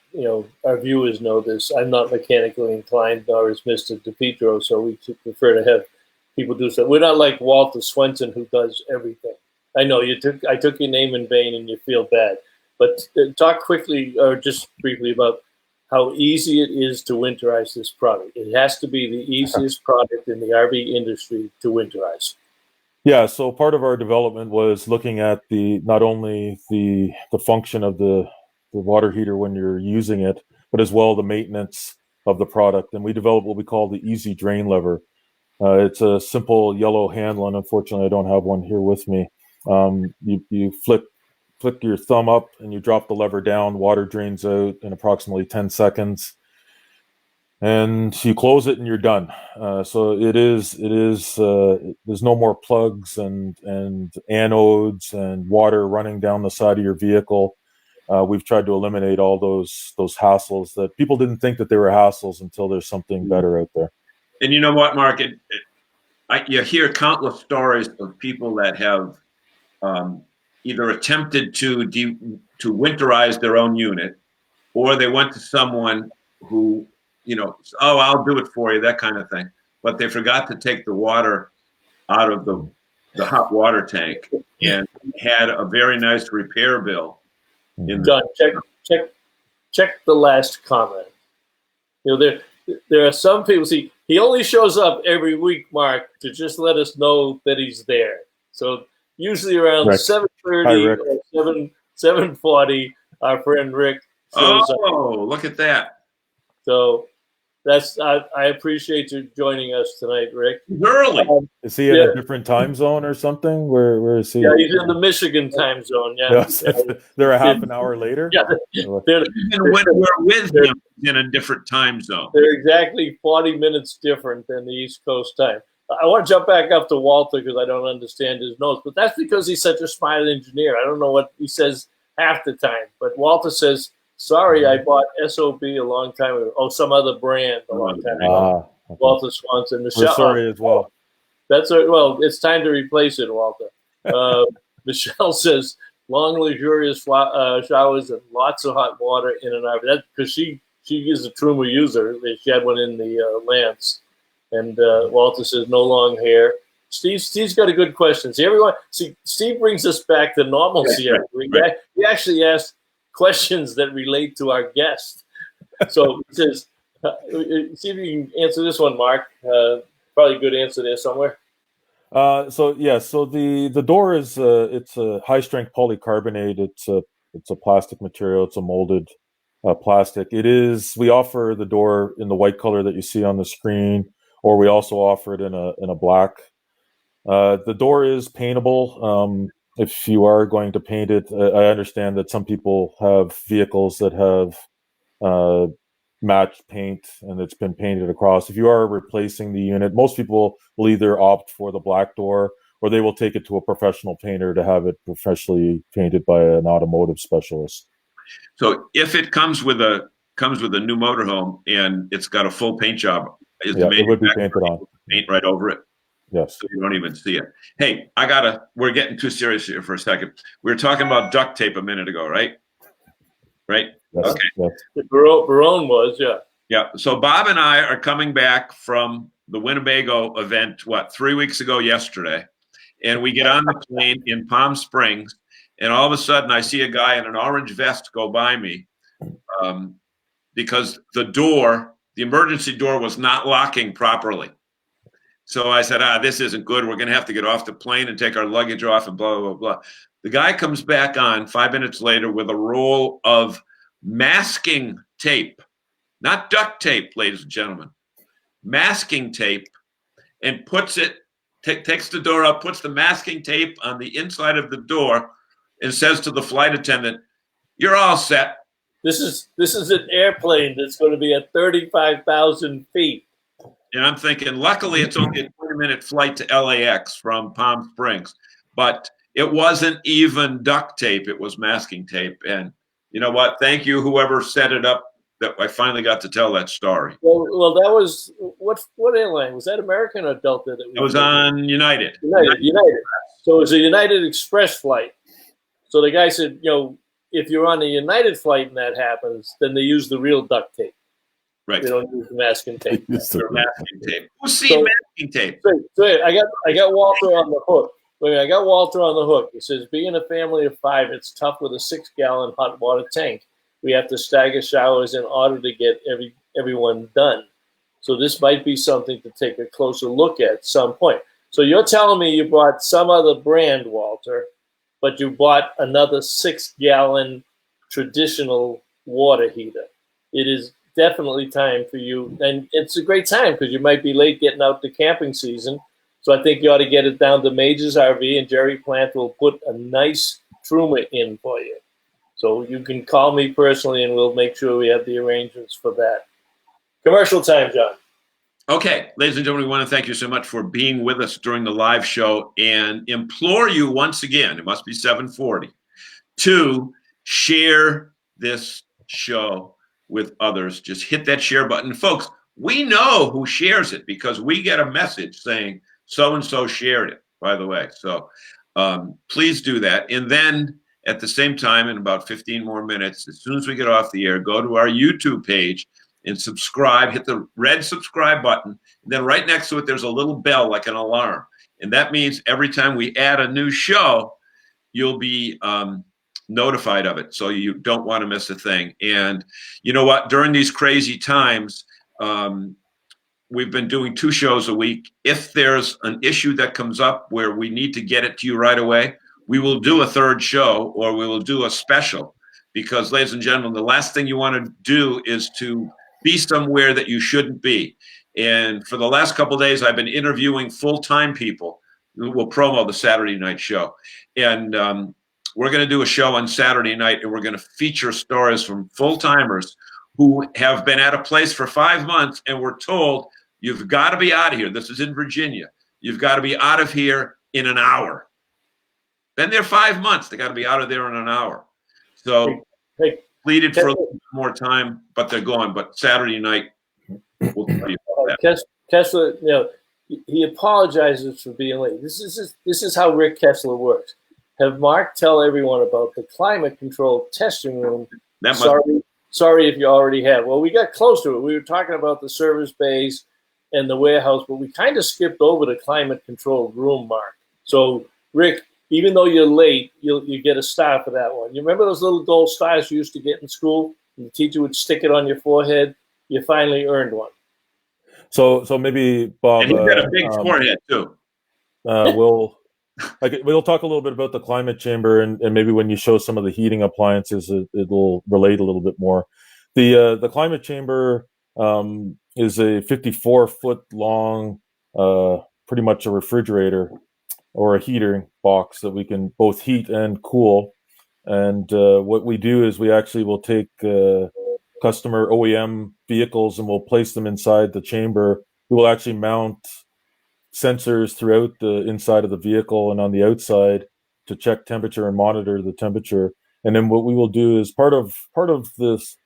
our viewers know this, I'm not mechanically inclined, nor is Mr. DePietro, so we prefer to have people do stuff. We're not like Walter Swenson, who does everything. I know I took your name in vain and you feel bad, but talk quickly or just briefly about how easy it is to winterize this product. It has to be the easiest product in the RV industry to winterize. Yeah, so part of our development was looking at not only the function of the water heater when you're using it, but as well the maintenance of the product. And we developed what we call the easy drain lever. It's a simple yellow handle, and unfortunately I don't have one here with me. You flick your thumb up and you drop the lever down, water drains out in approximately 10 seconds. And you close it and you're done. So it is there's no more plugs and anodes and water running down the side of your vehicle. We've tried to eliminate all those hassles that people didn't think that they were hassles until there's something better out there. And you know what, Mark? You hear countless stories of people that have either attempted to winterize their own unit, or they went to someone who, oh, I'll do it for you, that kind of thing. But they forgot to take the water out of the hot water tank and had a very nice repair bill. John, check the last comment. There are some people, see, he only shows up every week, Mark, to just let us know that he's there. So usually around 7:30 or 7:40, our friend Rick shows up. Oh, look at that. So I appreciate you joining us tonight, Rick. Early. Is he in a different time zone or something? Where is he? Yeah, he's in the Michigan time zone. Yeah. They're a half an hour later? Yeah. Even when we're with him in a different time zone. They're exactly 40 minutes different than the East Coast time. I want to jump back up to Walter because I don't understand his notes, but that's because he's such a smart engineer. I don't know what he says half the time, but Walter says, sorry, I bought SOB a long time ago. Oh, some other brand a long time ago. Okay. Walter Swanson. Michelle, we're sorry as well. That's it. Well, it's time to replace it, Walter. Michelle says, long, luxurious showers and lots of hot water in an RV. That's because she is a Truma user. She had one in the Lance. And Walter says, no long hair. Steve's got a good question. See, Steve brings us back to normalcy. Right. We actually asked questions that relate to our guest. So he says, see if you can answer this one, Mark. Probably a good answer there somewhere. So the door is it's a high strength polycarbonate. It's a plastic material. It's a molded plastic. We offer the door in the white color that you see on the screen, or we also offer it in a black. The door is paintable. If you are going to paint it, I understand that some people have vehicles that have matched paint and it's been painted across. If you are replacing the unit, most people will either opt for the black door or they will take it to a professional painter to have it professionally painted by an automotive specialist. So if it comes with a new motorhome and it's got a full paint job, is the it would be painted manufacturer on. paint right over it? Yes. So you don't even see it. Hey, we're getting too serious here for a second. We were talking about duct tape a minute ago, right? Right? Yes. Okay. Yes. Barone was, yeah. Yeah. So Bob and I are coming back from the Winnebago event, 3 weeks ago yesterday. And we get on the plane in Palm Springs. And all of a sudden I see a guy in an orange vest go by me because the emergency door was not locking properly. So I said, this isn't good. We're going to have to get off the plane and take our luggage off and blah, blah, blah. The guy comes back on 5 minutes later with a roll of masking tape, not duct tape, ladies and gentlemen, masking tape, and takes the door up, puts the masking tape on the inside of the door and says to the flight attendant, "You're all set." This is an airplane that's going to be at 35,000 feet. And I'm thinking, luckily, it's only a 20-minute flight to LAX from Palm Springs. But it wasn't even duct tape. It was masking tape. And you know what? Thank you, whoever set it up, that I finally got to tell that story. Well, that was, what airline? Was that American or Delta? It was on United. United. So it was a United Express flight. So the guy said, if you're on a United flight and that happens, then they use the real duct tape. Right. They don't use the masking tape. Masking tape. Who's seen masking tape? So I got Walter on the hook. I got Walter on the hook. He says, being a family of 5, it's tough with a 6-gallon hot water tank. We have to stagger showers in order to get everyone done. So this might be something to take a closer look at some point. So you're telling me you bought some other brand, Walter, but you bought another 6-gallon traditional water heater. It is definitely time for you, and it's a great time because you might be late getting out to camping season. So I think you ought to get it down to Major's RV, and Jerry Plant will put a nice Truma in for you. So you can call me personally, and we'll make sure we have the arrangements for that. Commercial time, John. Okay, ladies and gentlemen, we want to thank you so much for being with us during the live show and implore you once again, it must be 7:40, to share this show with others. Just hit that share button. Folks, we know who shares it because we get a message saying so-and-so shared it, by the way. So please do that. And then at the same time, in about 15 more minutes, as soon as we get off the air, go to our YouTube page and subscribe, hit the red subscribe button. And then right next to it, there's a little bell like an alarm. And that means every time we add a new show, you'll be notified of it. So you don't want to miss a thing. And you know what? During these crazy times, we've been doing 2 shows a week. If there's an issue that comes up where we need to get it to you right away, we will do a 3rd show or we will do a special. Because, ladies and gentlemen, the last thing you want to do is to be somewhere that you shouldn't be. And for the last couple of days, I've been interviewing full-time people who will promo the Saturday night show. And we're going to do a show on Saturday night, and we're going to feature stories from full-timers who have been at a place for 5 months and were told, you've got to be out of here. This is in Virginia. You've got to be out of here in an hour. Been there 5 months. They got to be out of there in an hour. So pleaded for a little bit more time, but they're gone. But Saturday night, we'll tell you about that. Kessler, he apologizes for being late. This is how Rick Kessler works. Have Mark tell everyone about the climate control testing room. Sorry if you already have. Well, we got close to it. We were talking about the service bays and the warehouse, but we kind of skipped over the climate control room, Mark. So, Rick, even though you're late, you get a star for that one. You remember those little gold stars you used to get in school? And the teacher would stick it on your forehead. You finally earned one. So maybe Bob. And he's got a big forehead too. We'll talk a little bit about the climate chamber, and maybe when you show some of the heating appliances, it'll relate a little bit more. The climate chamber is a 54-foot long, pretty much a refrigerator or a heater box that we can both heat and cool. And what we do is we actually will take customer OEM vehicles and we'll place them inside the chamber. We will actually mount sensors throughout the inside of the vehicle and on the outside to check temperature and monitor the temperature. And then what we will do is part of this,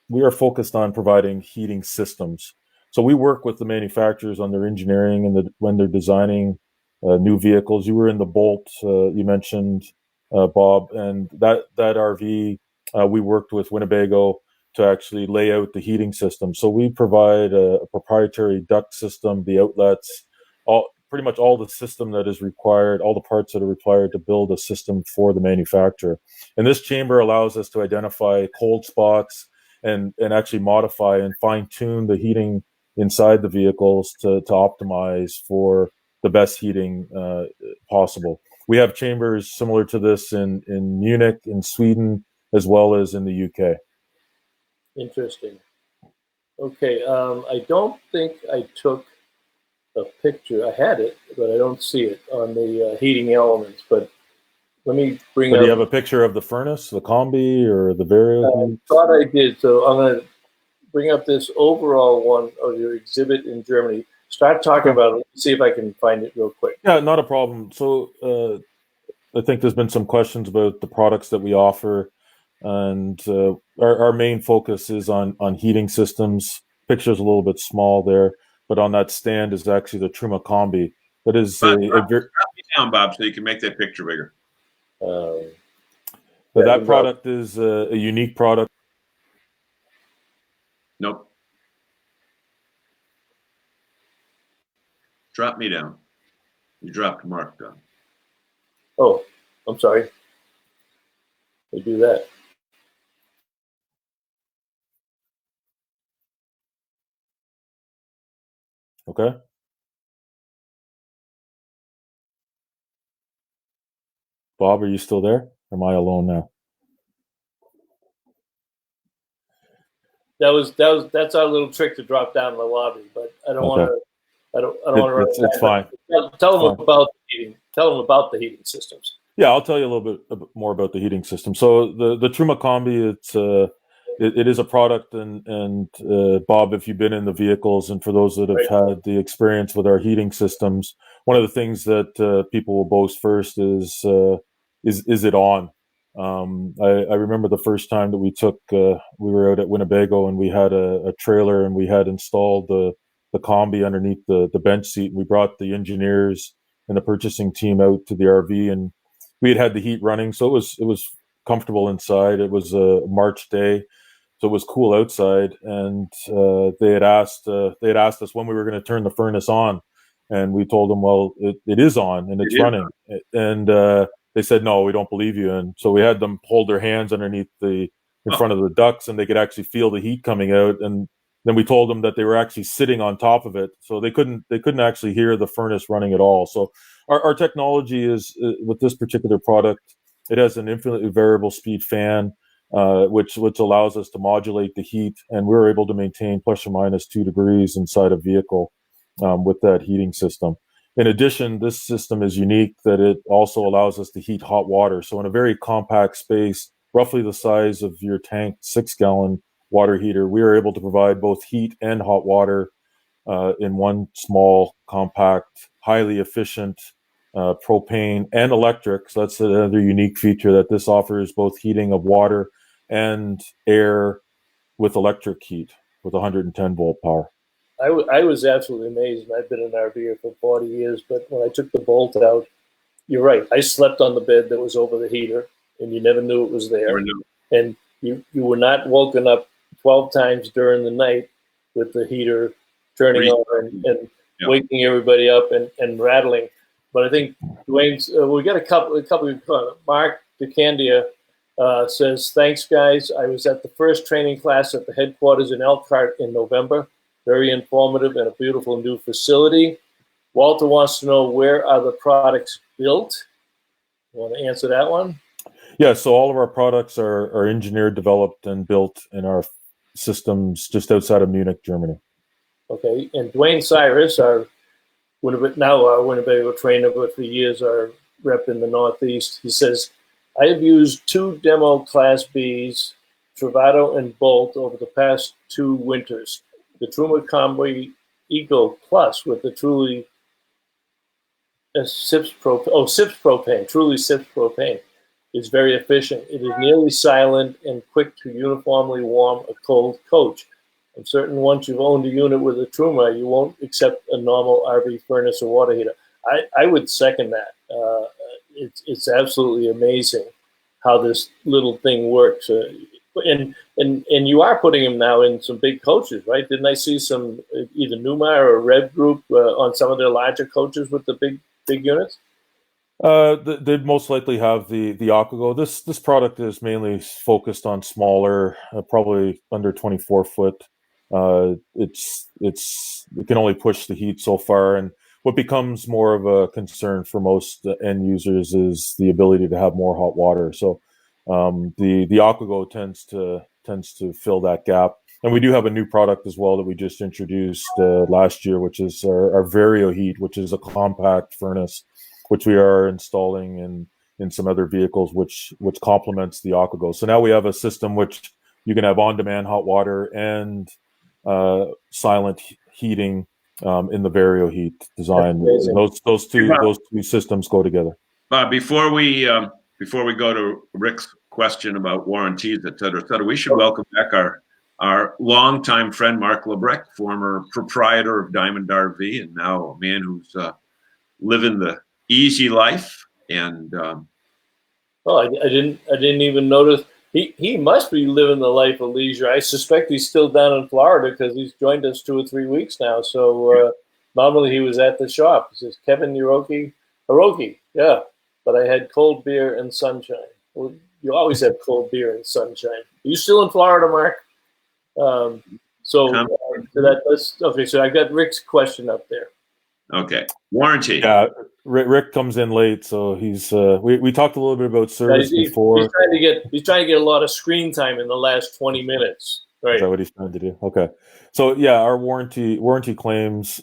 we are focused on providing heating systems. So we work with the manufacturers on their engineering and when they're designing new vehicles. You were in the Bolt, you mentioned, Bob, and that RV, we worked with Winnebago to actually lay out the heating system. So we provide a proprietary duct system, the outlets, pretty much all the system that is required, all the parts that are required to build a system for the manufacturer. And this chamber allows us to identify cold spots and actually modify and fine tune the heating inside the vehicles to optimize for the best heating possible. We have chambers similar to this in Munich, in Sweden, as well as in the UK. Interesting. Okay, I don't think I took a picture. I had it, but I don't see it on the heating elements. But let me bring up. Do you have a picture of the furnace, the combi, or the Vario? I thought I did. So I'm going to bring up this overall one of your exhibit in Germany. Start talking about it. Let's see if I can find it real quick. Yeah, not a problem. So I think there's been some questions about the products that we offer, and our main focus is on heating systems. Picture's a little bit small there, but on that stand is actually the Truma Combi. That is drop me down, Bob, so you can make that picture bigger. That product is a unique product. Nope. Drop me down. You dropped Mark down. Oh, I'm sorry. We do that. Okay. Bob, are you still there? Or am I alone now? That's our little trick to drop down in the lobby, but I don't want to. I don't want to. It's fine. Tell them about the heating. Tell them about the heating systems. Yeah, I'll tell you a little bit more about the heating system. So the Truma Combi, it is a product, and Bob, if you've been in the vehicles, and for those that have had the experience with our heating systems, one of the things that people will boast first is it on? I remember the first time that we were out at Winnebago, and we had a trailer, and we had installed the combi underneath the bench seat. We brought the engineers and the purchasing team out to the RV, and we had the heat running, so it was comfortable inside. It was a March day, so it was cool outside, and they had asked us when we were going to turn the furnace on, and we told them, well, it is on and it's running, and they said, no, we don't believe you. And so we had them hold their hands underneath in front of the ducts, and they could actually feel the heat coming out. And then we told them that they were actually sitting on top of it, so they couldn't actually hear the furnace running at all. So our technology is, with this particular product, it has an infinitely variable speed fan, which allows us to modulate the heat, and we're able to maintain plus or minus 2 degrees inside a vehicle with that heating system. In addition, this system is unique that it also allows us to heat hot water. So in a very compact space, roughly the size of your tank 6-gallon water heater, we are able to provide both heat and hot water in one small, compact, highly efficient propane and electric. So that's another unique feature, that this offers both heating of water and air with electric heat with 110 volt power. I was absolutely amazed. I've been an RVer for 40 years, but when I took the Bolt out, you're right. I slept on the bed that was over the heater, and you never knew it was there. And you were not woken up 12 times during the night with the heater turning on and waking everybody up and rattling. But I think Dwayne's, we got a couple of Mark DeCandia says, thanks, guys. I was at the first training class at the headquarters in Elkhart in November. Very informative and a beautiful new facility. Walter wants to know, where are the products built? You want to answer that one? Yeah, so all of our products are engineered, developed, and built in our systems just outside of Munich, Germany. Okay, and Dwayne Cyrus, our Winnebago trainer, but for years our rep in the Northeast, he says, I have used 2 demo Class Bs, Travato and Bolt, over the past 2 winters. The Truma Combi Eco Plus with the Truly Sips Propane, Truly Sips Propane. is very efficient. It is nearly silent and quick to uniformly warm a cold coach. I'm certain once you've owned a unit with a Truma, you won't accept a normal RV furnace or water heater. I would second that. It's absolutely amazing how this little thing works. And you are putting them now in some big coaches, right? Didn't I see some either Numa or Red Group on some of their larger coaches with the big units? They'd most likely have the Akago. This product is mainly focused on smaller, probably under 24 foot. It can only push the heat so far, and what becomes more of a concern for most end users is the ability to have more hot water. So the Akago tends to fill that gap. And we do have a new product as well that we just introduced last year, which is our Vario Heat, which is a compact furnace, which we are installing in some other vehicles, which complements the Akago. So now we have a system which you can have on-demand hot water and silent heating in the Vario Heat design. Those two systems go together. Before we go to Rick's question about warranties, et cetera, we should welcome back our longtime friend Mark Lebrecht, former proprietor of Diamond RV, and now a man who's living the easy life. And I didn't even notice. He must be living the life of leisure. I suspect he's still down in Florida because he's joined us 2 or 3 weeks now. So normally he was at the shop. He says, Kevin Hiroki, yeah. But I had cold beer and sunshine. Well, you always have cold beer and sunshine. Are you still in Florida, Mark? So I got Rick's question up there. Okay, warranty. Yeah, Rick comes in late, so he's. We talked a little bit about service before. He's trying to get a lot of screen time in the last 20 minutes. Right. Is that what he's trying to do? Okay, so yeah, our warranty claims.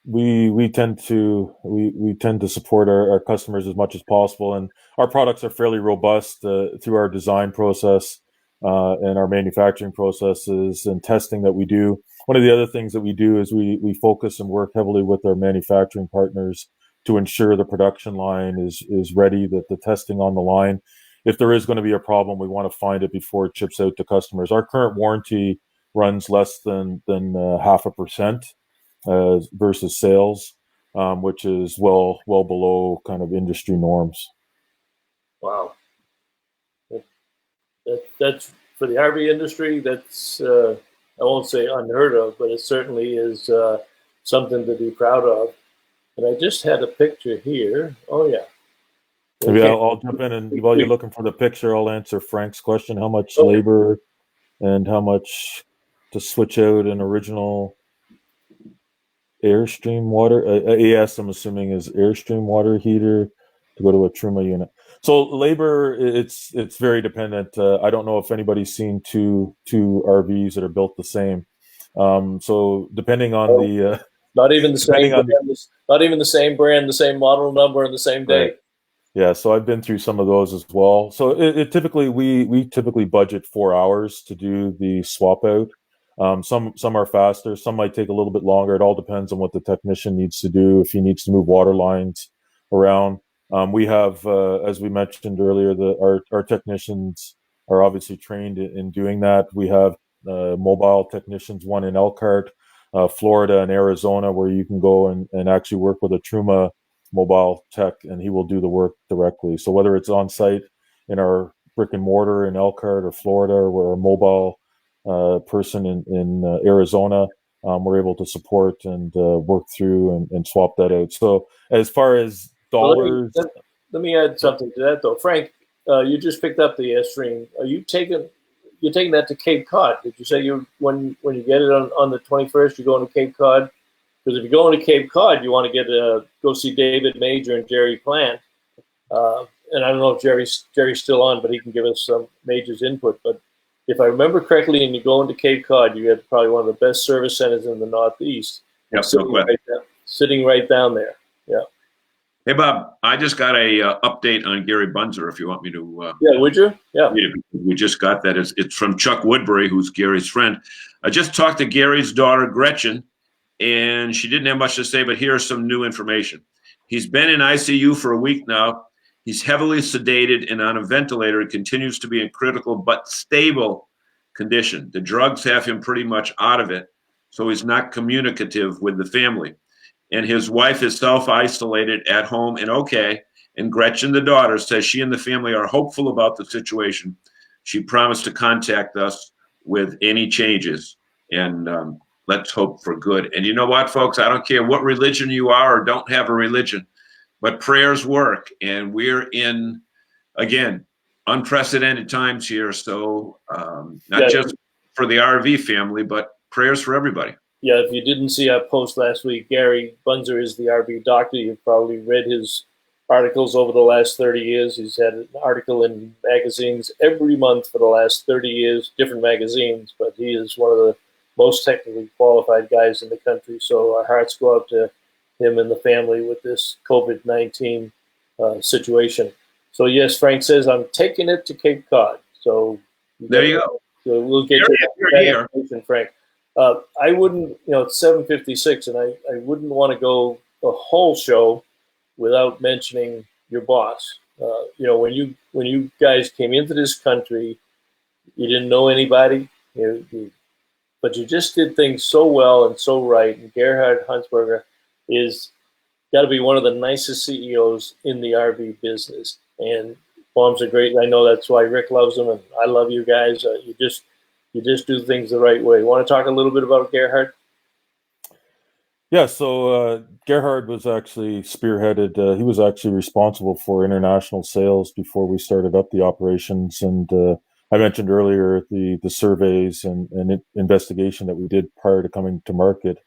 We tend to support our customers as much as possible, and our products are fairly robust through our design process and our manufacturing processes and testing that we do. One of the other things that we do is we focus and work heavily with our manufacturing partners to ensure the production line is ready, that the testing on the line, if there is going to be a problem, we want to find it before it ships out to customers. Our current warranty runs less than 0.5% versus sales, which is well below kind of industry norms. Wow. That's for the RV industry. That's I won't say unheard of, but it certainly is something to be proud of. And I just had a picture here. Oh, yeah. Maybe I'll jump in, and while you're looking for the picture, I'll answer Frank's question. How much labor and how much to switch out an original Airstream water? AS, I'm assuming, is Airstream water heater to go to a Truma unit. So labor, it's very dependent. I don't know if anybody's seen two RVs that are built the same. So depending on the not even the same brand, the same model number, and the same date. Right. Yeah, so I've been through some of those as well. So it typically we typically budget 4 hours to do the swap out. Some are faster, some might take a little bit longer. It all depends on what the technician needs to do. If he needs to move water lines around. We have, as we mentioned earlier, our technicians are obviously trained in doing that. We have mobile technicians, one in Elkhart, Florida, and Arizona, where you can go and actually work with a Truma mobile tech, and he will do the work directly. So whether it's on site in our brick and mortar in Elkhart or Florida, or we're a mobile person in Arizona, we're able to support and work through and swap that out. So as far as dollars, let me add something to that though. Frank, you just picked up the Airstream. Are you taking that to Cape Cod? Did you say when you get it on the 21st, you're going to Cape Cod? Because if you're going to Cape Cod, you want to go see David Major and Jerry Plant. And I don't know if Jerry's still on, but he can give us some Major's input. But if I remember correctly, and you go into Cape Cod, you have probably one of the best service centers in the Northeast. Yep, sitting right down there. Yeah. Hey, Bob, I just got a update on Gary Bunzer, if you want me to. Yeah, would you? Yeah. We just got that. It's from Chuck Woodbury, who's Gary's friend. I just talked to Gary's daughter, Gretchen, and she didn't have much to say, but here's some new information. He's been in ICU for a week now. He's heavily sedated and on a ventilator. He continues to be in critical but stable condition. The drugs have him pretty much out of it, so he's not communicative with the family. And his wife is self-isolated at home and okay. And Gretchen, the daughter, says she and the family are hopeful about the situation. She promised to contact us with any changes. And let's hope for good. And you know what, folks? I don't care what religion you are or don't have a religion, but prayers work. And we're in, again, unprecedented times here. So not just for the RV family, but prayers for everybody. Yeah, if you didn't see our post last week, Gary Bunzer is the RV doctor. You've probably read his articles over the last 30 years. He's had an article in magazines every month for the last 30 years, different magazines, but he is one of the most technically qualified guys in the country. So our hearts go out to him and the family with this COVID-19 situation. So yes, Frank says, I'm taking it to Cape Cod. So there you go. So we'll get you're information, Frank. I wouldn't, it's 7:56, and I wouldn't want to go the whole show without mentioning your boss. When you guys came into this country, you didn't know anybody, but you just did things so well and so right. And Gerhard Huntsberger is got to be one of the nicest CEOs in the RV business. And Bombs are great. I know that's why Rick loves them, and I love you guys. You just do things the right way. You want to talk a little bit about Gerhard? Yeah, so Gerhard was actually spearheaded. He was actually responsible for international sales before we started up the operations. And I mentioned earlier the surveys and investigation that we did prior to coming to market.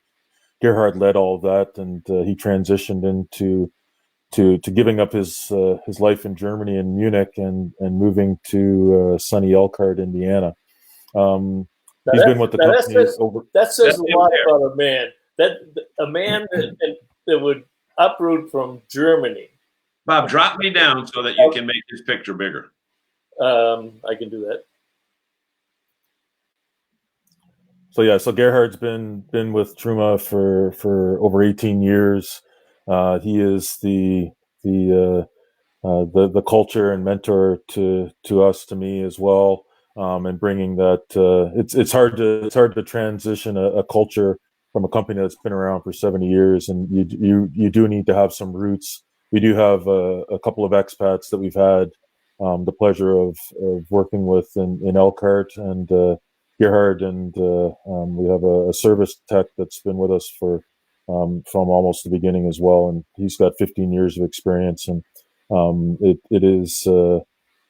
Gerhard led all of that, and he transitioned into giving up his life in Germany in Munich and moving to sunny Elkhart, Indiana. He's been with the company that says a lot about a man. A man that would uproot from Germany. Bob, drop me down so that you can make this picture bigger. I can do that. So Gerhard's been with Truma for over 18 years. He is the culture and mentor to us, to me as well, and bringing that. It's hard to transition a culture from a company that's been around for 70 years, and you do need to have some roots. We do have a couple of expats that we've had the pleasure of working with in Elkhart, and Gerhard, and we have a service tech that's been with us from almost the beginning as well, and he's got 15 years of experience, and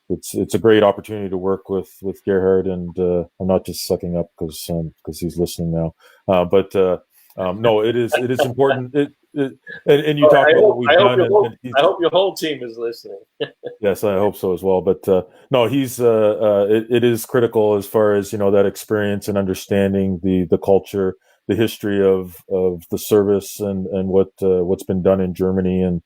it's a great opportunity to work with Gerhard, and I'm not just sucking up because he's listening now, but no, it is important. And you talk about what we've done. I hope your whole team is listening. Yes, I hope so as well. But no, he's it is critical as far as that experience and understanding the culture, the history of the service, and what's been done in Germany, and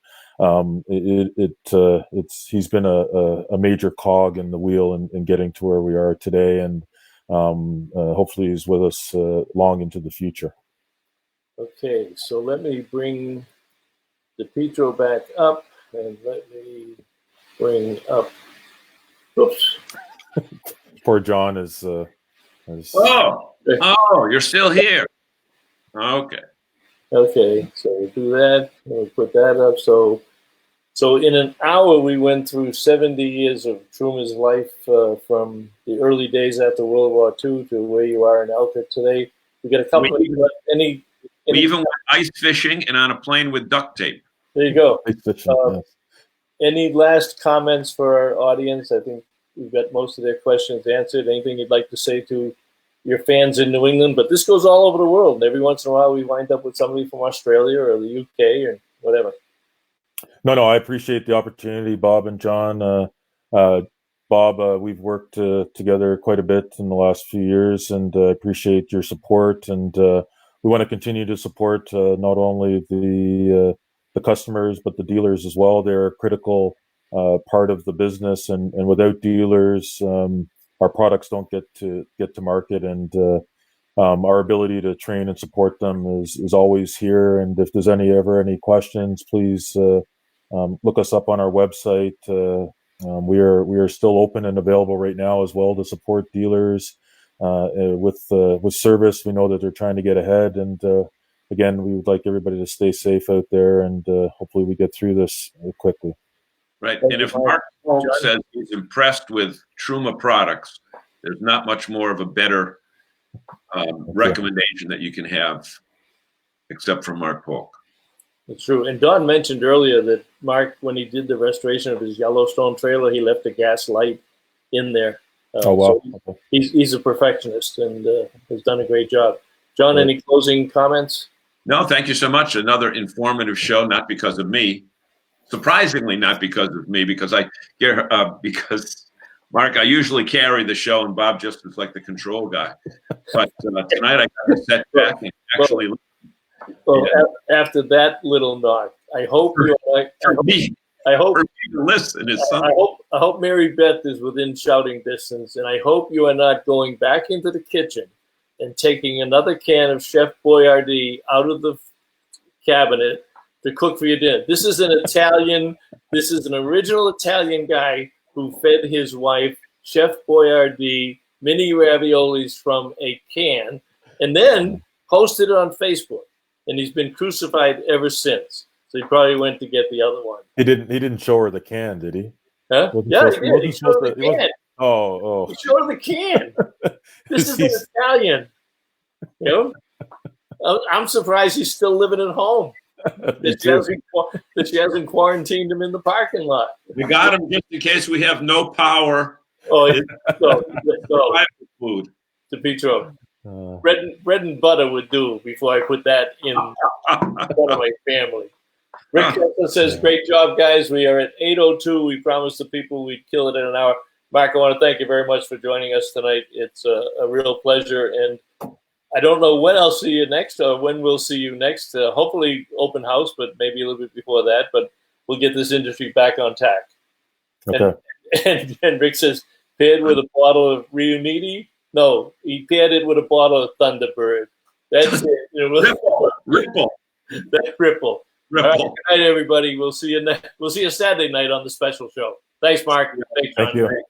he's been a major cog in the wheel in getting to where we are today, and hopefully he's with us long into the future. Okay, so let me bring DePietro back up, and let me bring up. Oops. Poor John is. Oh, you're still here. Okay. Okay, so we'll do that. We'll put that up. So in an hour, we went through 70 years of Truma's life, from the early days after World War II to where you are in Elkhart today. We got a couple of we even went ice fishing and on a plane with duct tape. There you go. Ice fishing, yes. Any last comments for our audience? I think we've got most of their questions answered. Anything you'd like to say to your fans in New England? But this goes all over the world. And every once in a while, we wind up with somebody from Australia or the UK or whatever. No, I appreciate the opportunity, Bob and John. Bob, we've worked together quite a bit in the last few years, and appreciate your support. And we want to continue to support not only the customers, but the dealers as well. They're a critical part of the business, and without dealers, our products don't get to market, and our ability to train and support them is always here. And if there's any questions, please look us up on our website. We are still open and available right now as well to support dealers with service. We know that they're trying to get ahead, and again, we would like everybody to stay safe out there, and hopefully we get through this quickly. Right, and if Mark says he's impressed with Truma products, there's not much more of a better recommendation that you can have, except for Mark Polk. It's true. And Don mentioned earlier that Mark, when he did the restoration of his Yellowstone trailer, he left a gas light in there. Oh, wow. So he's a perfectionist and has done a great job. John, any closing comments? No, thank you so much. Another informative show, not because of me. Surprisingly, not because of me, because because Mark, I usually carry the show, and Bob just is like the control guy. But tonight I got to set back and actually. Well, after that little knock, I hope you. I hope to listen is I hope Mary Beth is within shouting distance, and I hope you are not going back into the kitchen and taking another can of Chef Boyardee out of the cabinet to cook for your dinner. This is an Italian. This is an original Italian guy who fed his wife Chef Boyardee mini raviolis from a can, and then posted it on Facebook. And he's been crucified ever since. So he probably went to get the other one. He didn't show her the can, did he? Huh? Yeah, he did. He showed her the can. Oh. He showed her the can. This is an Italian. You know? I'm surprised he's still living at home. That she hasn't quarantined him in the parking lot. We got him just in case we have no power. Oh, yeah. So food. To be true. Bread and butter would do before I put that in front of my family. Rick says, great job, guys. We are at 8:02. We promised the people we'd kill it in an hour. Mark, I want to thank you very much for joining us tonight. It's a real pleasure. And I don't know when I'll see you next or when we'll see you next. Hopefully open house, but maybe a little bit before that. But we'll get this industry back on track. Okay. And Rick says, paired with a bottle of Riuniti. No, he paired it with a bottle of Thunderbird. That's it. Ripple. That Ripple. All right, good night, everybody. We'll see you Saturday night on the special show. Thanks, Mark. Thanks, John. Thank you.